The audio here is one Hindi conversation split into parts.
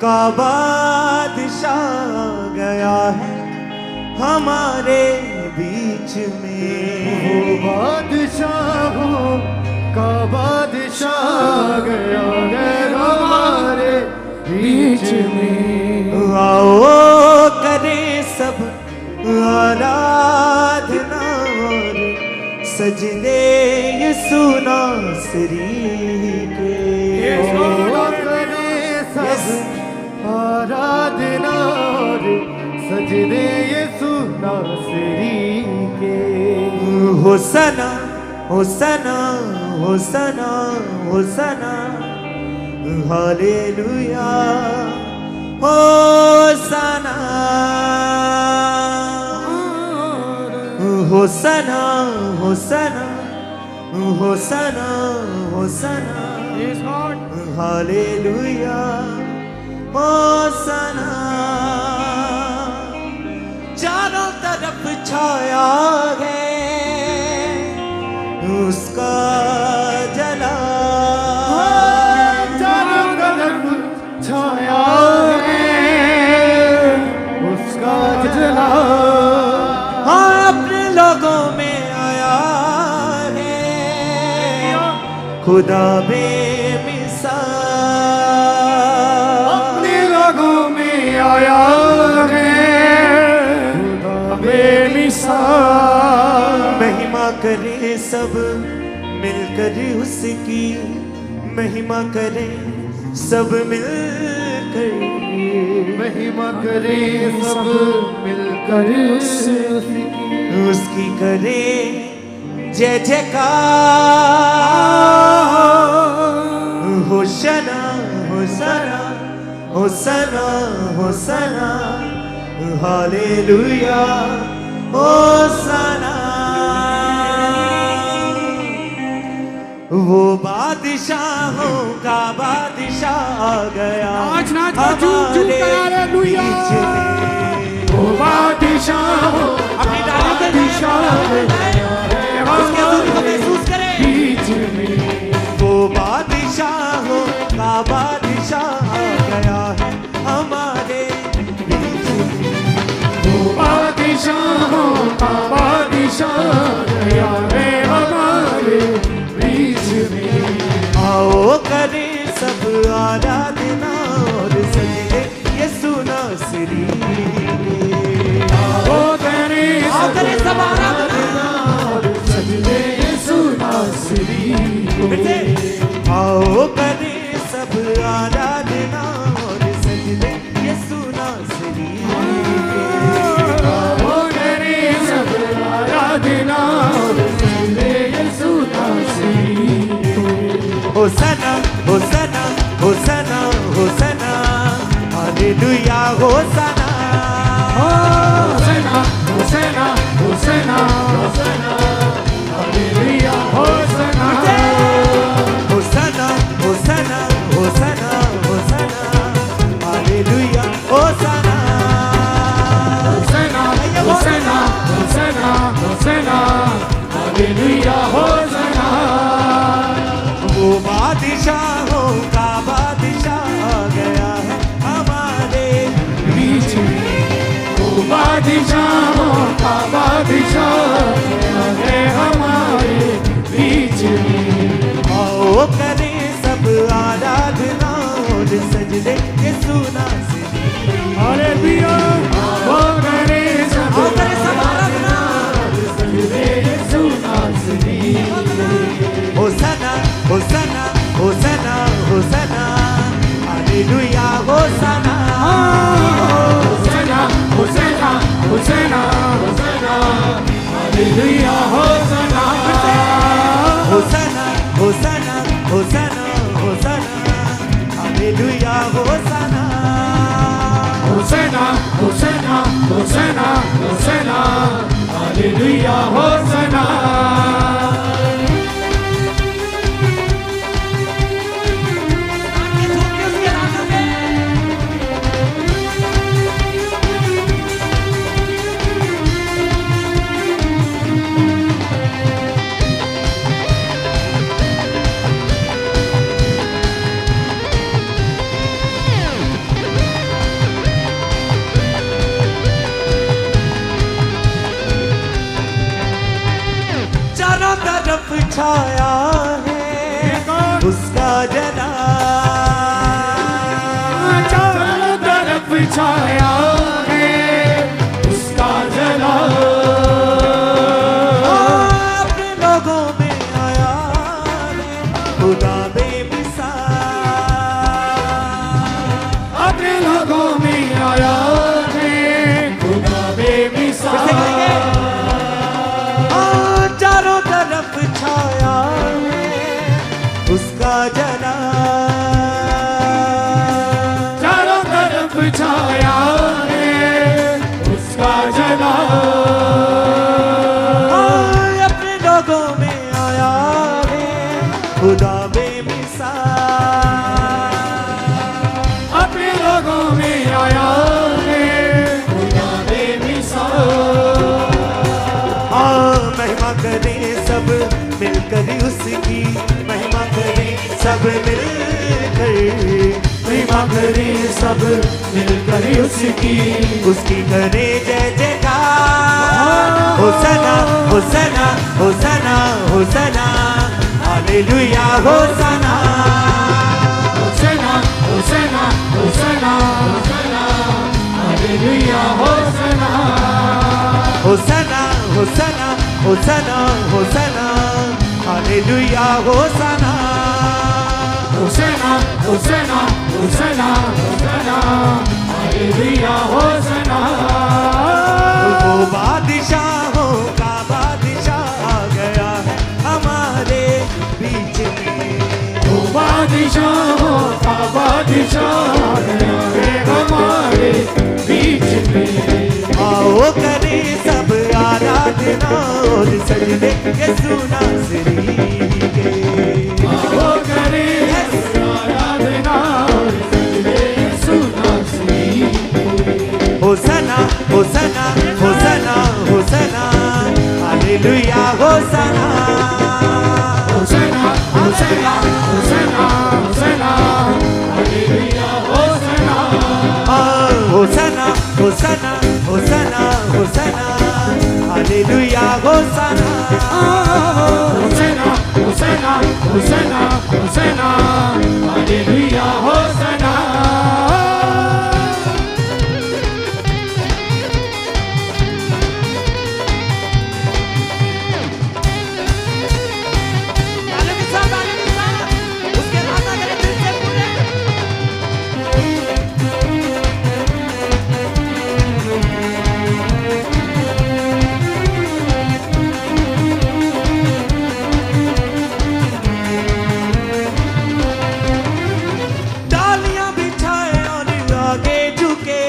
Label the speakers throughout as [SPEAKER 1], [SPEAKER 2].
[SPEAKER 1] का बादशाह गया है हमारे बीच में।
[SPEAKER 2] वो बादशाहों का बादशाह गया है हमारे बीच में।
[SPEAKER 1] आओ करें सब आराधना और सजदे यीशु नासरी के।
[SPEAKER 2] आराधना और सजदे यीशु नासरी के।
[SPEAKER 1] होसना होसना होसना होसना हालेलुया होसना होसना होसना होसना होसना हालेलुया होसना। चारों तरफ छाया है उसका जला।
[SPEAKER 2] चारों तरफ छाया है उसका जला।
[SPEAKER 1] हाँ अपने लोगों में आया है खुदा बेमिसाल।
[SPEAKER 2] अपने लोगों में आया है खुदा बेमिसाल।
[SPEAKER 1] महिमा करे सब मिलकर उसकी, महिमा करे सब मिलकर।
[SPEAKER 2] महिमा करे सब मिलकर
[SPEAKER 1] उसकी करे जय जयकार। Hoshana होसना होसना होसना hallelujah होसना। वो बादशाहों का बादशाह आ गया हमारे बीच में।
[SPEAKER 2] वो बादशाह
[SPEAKER 1] अपनी डाली पे उसके दूरी को महसूस करें।
[SPEAKER 2] बीच में
[SPEAKER 1] वो बादशाहों का बादशाह आ गया है हमारे बीच में।
[SPEAKER 2] वो बादशाहों का बादशाह गया है हमारे बीच में।
[SPEAKER 1] आओ करें सब आराधना और सजदे यीशु नासरी के।
[SPEAKER 2] आओ करें
[SPEAKER 1] सब आराधना
[SPEAKER 2] और सजदे यीशु नासरी को।
[SPEAKER 1] आओ करें सब आराधना और सजदे यीशु नासरी के।
[SPEAKER 2] आओ करें सब आराधना और सजदे यीशु नासरी को।
[SPEAKER 1] होसना होसना होसना होसना हालेलुया होसना।
[SPEAKER 2] होसना होसना होसना होसना हालेलुया होसना।
[SPEAKER 1] होसना होसना होसना होसना हालेलुया होसना।
[SPEAKER 2] होसना होसना होसना होसना हालेलुया होसना।
[SPEAKER 1] वो बादशाहों का बादशाह आ गया है हमारे
[SPEAKER 2] बीच में। वो बादशाहों का बादशाह है हमारे बीच में।
[SPEAKER 1] आओ करें सब आराधना और सजदे यीशु नासरी।
[SPEAKER 2] हालेलुया वो करे सब
[SPEAKER 1] आराधना
[SPEAKER 2] सजदे यीशु नासरी।
[SPEAKER 1] होसना होसना होसना होसना हालेलुया होसना।
[SPEAKER 2] होसना होसना होसना होसना हालेलुया होसना।
[SPEAKER 1] होसना होसना होसना होसना हालेलुया होसना।
[SPEAKER 2] होसना
[SPEAKER 1] छाया है उसका जला,
[SPEAKER 2] चारों तरफ छाया है उसका जला,
[SPEAKER 1] अपने लोगों में आया है खुदा बेमिसाल,
[SPEAKER 2] अपने लोगों में आया है खुदा बेमिसाल,
[SPEAKER 1] चारों तरफ छाया है उसका जला,
[SPEAKER 2] चारों तरफ छाया है उसका जला,
[SPEAKER 1] अपने लोगों में आया है खुदा बेमिसाल,
[SPEAKER 2] अपने लोगों में आया है खुदा बेमिसाल,
[SPEAKER 1] महिमा करें सब मिलकर उसकी, महिमा करें सब मिलकर,
[SPEAKER 2] महिमा करें सब मिलकर उसकी,
[SPEAKER 1] उसकी करें जय जयकार, होसना होसना होसना होसना, हालेलुया होसना,
[SPEAKER 2] होसना होसना होसना होसना, हालेलुया होसना,
[SPEAKER 1] होसना होसना होसना होसना, हालेलुया होसना,
[SPEAKER 2] होसना होसना होसना होसना, हालेलुया होसना,
[SPEAKER 1] वो बादशाहों का बादशाह आ गया है हमारे बीच में,
[SPEAKER 2] वो बादशाहों का बादशाह आ गया है हमारे बीच में,
[SPEAKER 1] आओ करें सब आराधना और सजदे यीशु नासरी के,
[SPEAKER 2] आओ करें आराधना और सजदे यीशु नासरी के,
[SPEAKER 1] होसना होसना होसना होसना, हालेलुया होसना,
[SPEAKER 2] होसना होसना होसना होसना, हालेलुया होसना,
[SPEAKER 1] होसना होसना होसना होसना, हालेलुया होसना,
[SPEAKER 2] होसना होसना होसना होसना, हालेलुया होसना,
[SPEAKER 1] उसके राजा करे दिल से पूरे, डालियां बिछाए और आगे झुके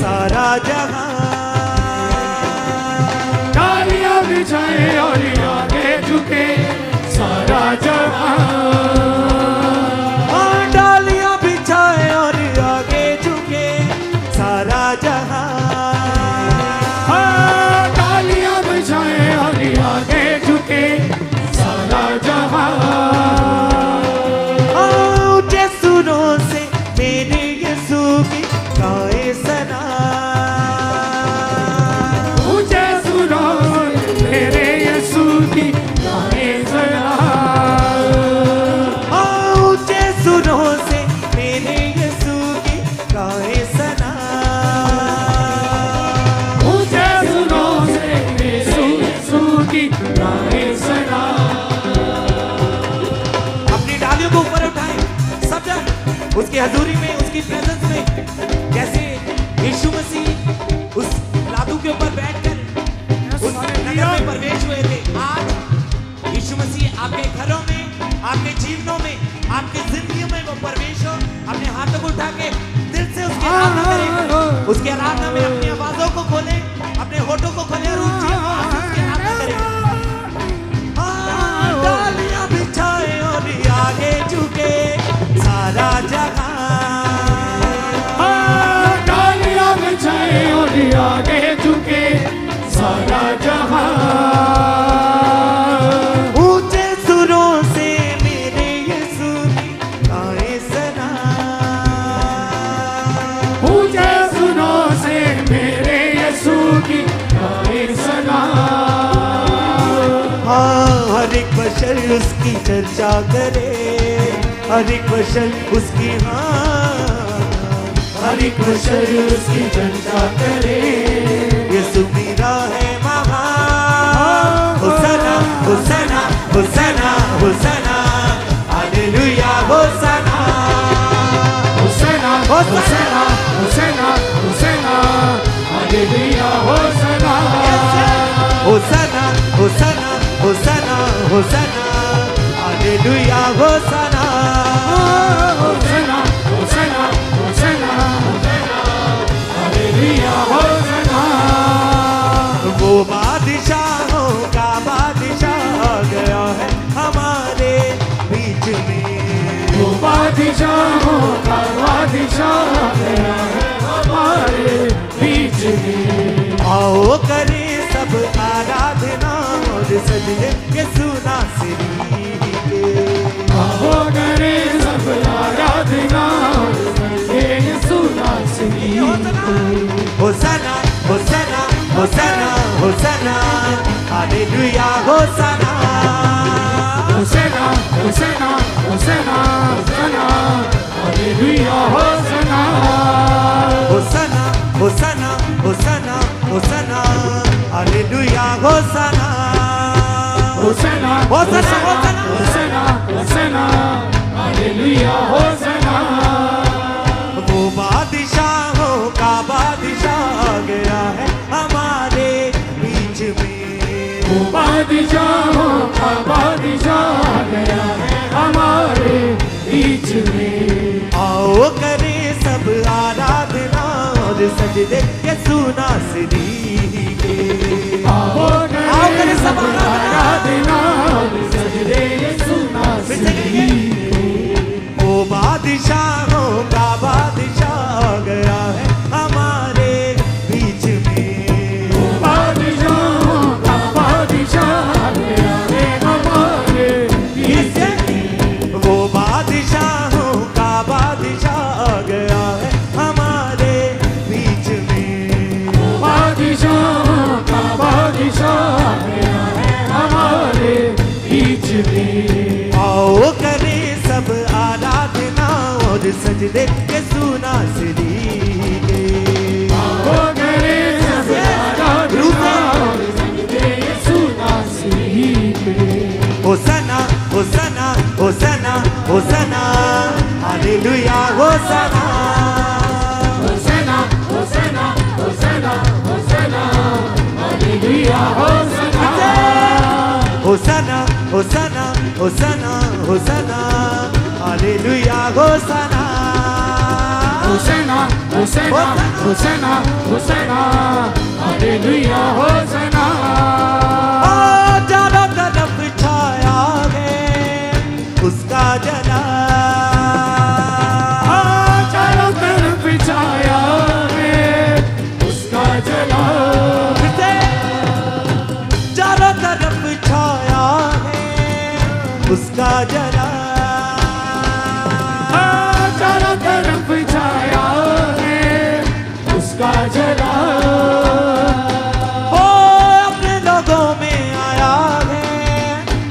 [SPEAKER 1] सारा जहां,
[SPEAKER 2] डालियां बिछाए और आगे झुके सारा जहां,
[SPEAKER 1] डालियां बिछाए और आगे झुके सारा जहां,
[SPEAKER 2] डालियां बिछाए और आगे झुके सारा जहां,
[SPEAKER 1] ऊंचे सुरों से मेरे यीशु की गाए सना,
[SPEAKER 2] ऊंचे सुरों मेरे यीशु की गाए सना,
[SPEAKER 1] ऊंचे सुरों से मेरे यीशु की गाए सना,
[SPEAKER 2] ऊंचे सुरों से यीशु की गाए सना,
[SPEAKER 1] अपनी डालियों को ऊपर उठाएं सब जन उसकी हजूरी में, उसकी प्रेजेंस में, जैसे यीशु मसीह उस लादू के ऊपर बैठकर उस नगर में प्रवेश हुए थे। आज यीशु मसीह आपके घरों में, आपके जीवनों में, आपकी जिंदगियों में वो प्रवेश हो। अपने हाथों को उठा के दिल से उसकी आराधना करें, उसकी आराधना में अपनी आवाजों को खोलें, अपने होठों को खोलें और ऊंची आवाज से उसकी आराधना करें। डालियां बिछाए और आगे झुके सारा जहां,
[SPEAKER 2] डालियां बिछाए और आगे झुके सारा जहां,
[SPEAKER 1] ऊंचे सुरों से मेरे यीशु की गाए सना,
[SPEAKER 2] ऊंचे सुरों से मेरे
[SPEAKER 1] उसकी चर्चा करे, हर एक बशर उसकी हर एक बशर उसकी चर्चा करे। यीशु मेरा है महान, होसना होसना होसना होसना, हालेलुया होसना
[SPEAKER 2] होसना होसना होसना होसना, हालेलुया होसना
[SPEAKER 1] होसना होसना होसना होसना, हालेलुया होसना
[SPEAKER 2] होसना होसना होसना होसना, हालेलुया होसना।
[SPEAKER 1] वो बादशाहों का बादशाह आ गया है हमारे बीच में,
[SPEAKER 2] वो बादशाहों का बादशाह आ गया है हमारे बीच में।
[SPEAKER 1] आओ करे सब आराधना और सजदे यीशु नासरी के।
[SPEAKER 2] आओ करे सब आराधना और सजदे यीशु नासरी के।
[SPEAKER 1] होसना होसना होसना होसना, हालेलुया होसना
[SPEAKER 2] होसना होसना होसना होसना, हालेलुया होसना
[SPEAKER 1] होसना होसना होसना होसना, हालेलुया होसना
[SPEAKER 2] होसना
[SPEAKER 1] होसना
[SPEAKER 2] होसना होसना, हालेलुया होसना।
[SPEAKER 1] वो बादशाहों का बादशाह आ गया है हमारे बीच में,
[SPEAKER 2] वो बादशाहों का बादशाह आ गया है हमारे बीच में।
[SPEAKER 1] आओ करे सब आराधना और सजदे यीशु नासरी के।
[SPEAKER 2] आओ करे सब आराधना और सजदे यीशु नासरी के।
[SPEAKER 1] वो बादशाहों का बादशाह आ गया है हमारे बीच में,
[SPEAKER 2] वो बादशाहों का बादशाह आ गया है हमारे बीच में।
[SPEAKER 1] वो बादशाहों का बादशाह आ गया है हमारे बीच में,
[SPEAKER 2] वो बादशाहों का बादशाह आ गया है हमारे बीच में।
[SPEAKER 1] आओ करे सब आराधना और सजदे यीशु नासरी के।
[SPEAKER 2] आओ करे सब आराधना और सजदे यीशु नासरी के।
[SPEAKER 1] होसना होसना होसना होसना, हालेलुया होसना
[SPEAKER 2] होसना होसना होसना होसना, हालेलुया होसना
[SPEAKER 1] होसना होसना होसना होसना, हालेलुया होसना
[SPEAKER 2] होसना होसना होसना होसना, हालेलुया होसना।
[SPEAKER 1] चारों तरफ छाया है उसका जला,
[SPEAKER 2] चारों तरफ छाया है उसका जला।
[SPEAKER 1] चारों तरफ छाया है उसका जला,
[SPEAKER 2] चारों तरफ छाया है उसका जला।
[SPEAKER 1] वो अपने लोगों में आया है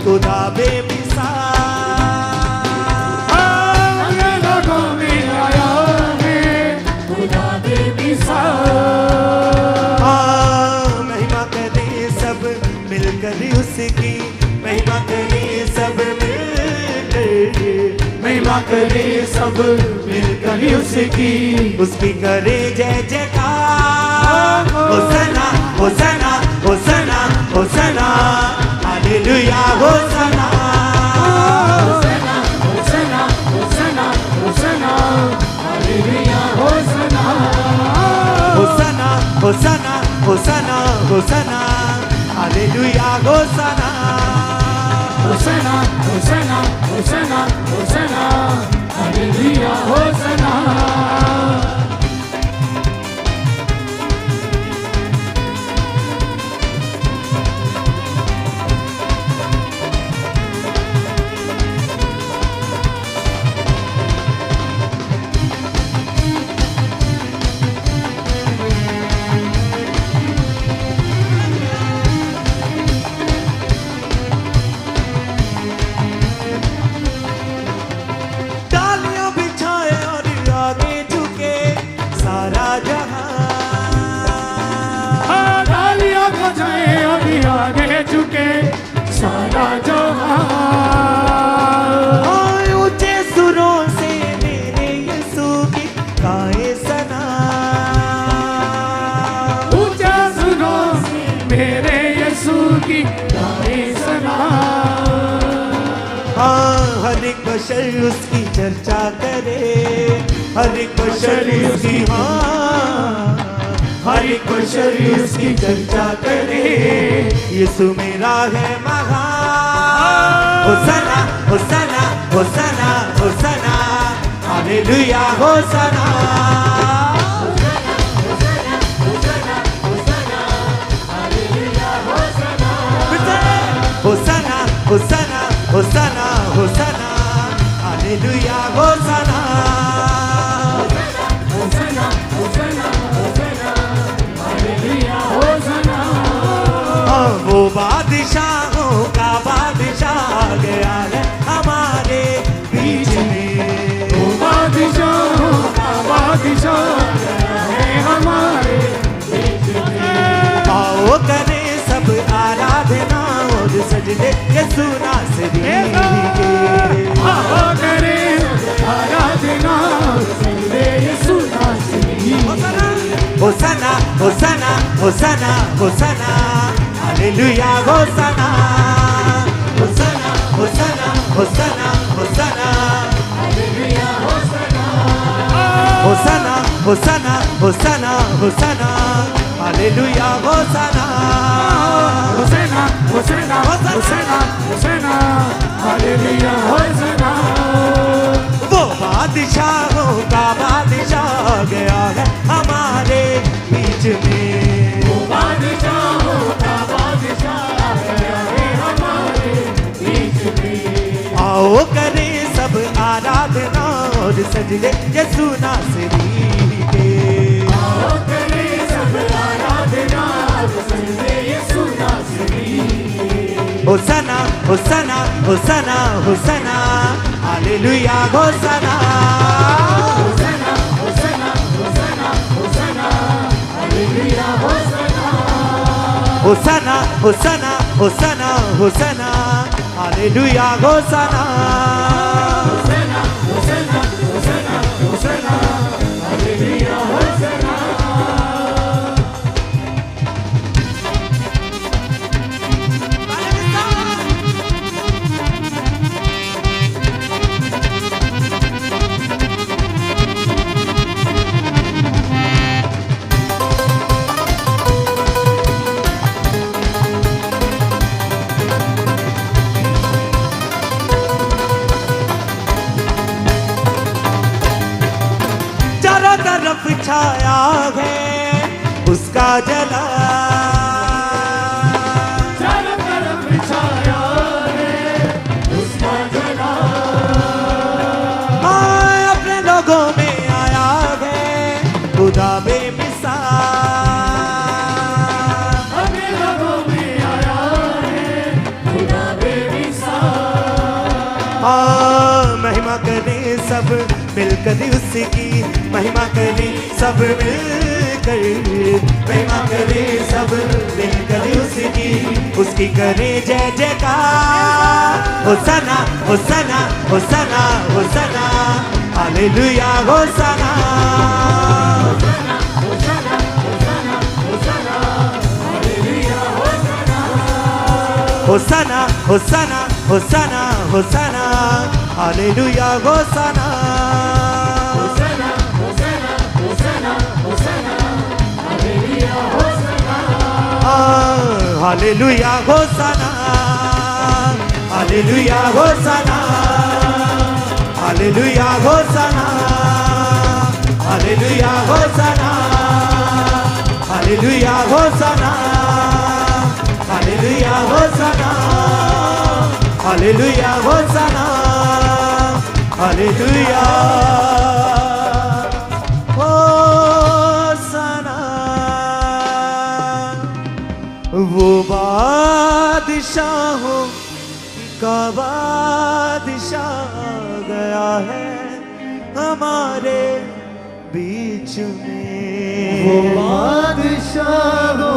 [SPEAKER 1] खुदा बेमिसाल,
[SPEAKER 2] अपने लोगों में आया है खुदा बेमिसाल।
[SPEAKER 1] महिमा करे सब मिलकर उसकी, महिमा करे सब मिलकर,
[SPEAKER 2] महिमा करे सब मिलकर उसकी,
[SPEAKER 1] उसकी करे जय जयकार। होसना होसना होसना होसना, हालेलुया होसना
[SPEAKER 2] होसना होसना होसना होसना, हालेलुया होसना
[SPEAKER 1] होसना होसना होसना होसना, हालेलुया होसना
[SPEAKER 2] होसना होसना होसना होसना, हालेलुया होसना। तालियां बजाए अभी आगे झुके सारा जहां।
[SPEAKER 1] ऊंचे सुरों से मेरे यीशु की गाए सना।
[SPEAKER 2] ऊंचे सुरों से मेरे यीशु की गाए सना।
[SPEAKER 1] हर एक बशर उसकी चर्चा करे, हर एक बशर उसकी हर एक बशर उसकी चर्चा करे। यीशु मेरा है महान। होसना होसना होसना होसना हालेलुया होसना। होसना होसना होसना होसना हालेलुया होसना। वो बादशाहों का बादशाह गया है हमारे बीच में।
[SPEAKER 2] वो बादशाहों का बादशाह गया है हमारे बीच में।
[SPEAKER 1] आओ करें सब आराधना और सजदे यीशु नासरी के।
[SPEAKER 2] आओ करें आराधना और सजदे यीशु नासरी।
[SPEAKER 1] होसना होसना होसना होसना हालेलुया होसना। होसना होसना होसना होसना हालेलुया होसना। होसना होसना होसना होसना हालेलुया होसना।
[SPEAKER 2] होसना होसना होसना होसना हालेलुया होसना।
[SPEAKER 1] वो बादशाहों का बादशाह गया है हमारे बीच में।
[SPEAKER 2] वो बादशाहों का बादशाह गया है हमारे बीच में।
[SPEAKER 1] आओ करें सब आराधना और सजदे यीशु नासरी के।
[SPEAKER 2] आओ करें सब आराधना और सजदे यीशु नासरी।
[SPEAKER 1] होसना होसना होसना होसना हालेलुया होसना।
[SPEAKER 2] होसना होसना होसना होसना हालेलुया होसना।
[SPEAKER 1] होसना होसना होसना होसना हालेलुया होसना।
[SPEAKER 2] होसना होसना होसना होसना हालेलुया होसना।
[SPEAKER 1] चारों तरफ छाया है उसका जला।
[SPEAKER 2] चारों तरफ छाया है उसका जला।
[SPEAKER 1] अपने लोगों में आया है खुदा बेमिसाल।
[SPEAKER 2] अपने लोगों में आया है खुदा बेमिसाल।
[SPEAKER 1] महिमा करें सब मिलकर उसकी, महिमा करें सब मिलकर। महिमा करें सब मिलकर उसकी करें जय जयकार। होसना होसना होसना होसना hallelujah होसना। होसना होसना होसना होसना hallelujah होसना।
[SPEAKER 2] होसना होसना होसना होसना hallelujah होसना।
[SPEAKER 1] Hallelujah होसना hallelujah होसना hallelujah होसना hallelujah होसना hallelujah होसना hallelujah होसना hallelujah होसना hallelujah होसना। वो बादशाहों का बादशाह गया है हमारे बीच में।
[SPEAKER 2] वो बादशाहों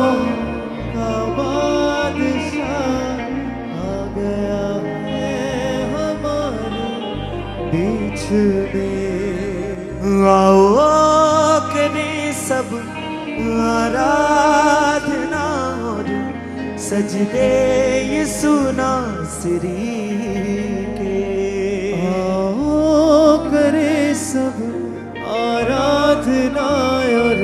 [SPEAKER 1] सजदे यीशु नासरी के।
[SPEAKER 3] आओ करे सब आराधना और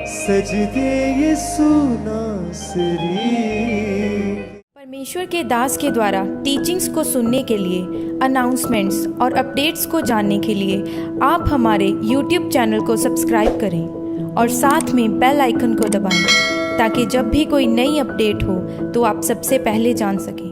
[SPEAKER 3] सजदे यीशु नासरी।
[SPEAKER 4] परमेश्वर के दास के द्वारा टीचिंग्स को सुनने के लिए, अनाउंसमेंट्स और अपडेट्स को जानने के लिए आप हमारे YouTube चैनल को सब्सक्राइब करें और साथ में बेल आइकन को दबाएं ताकि जब भी कोई नई अपडेट हो तो आप सबसे पहले जान सकें।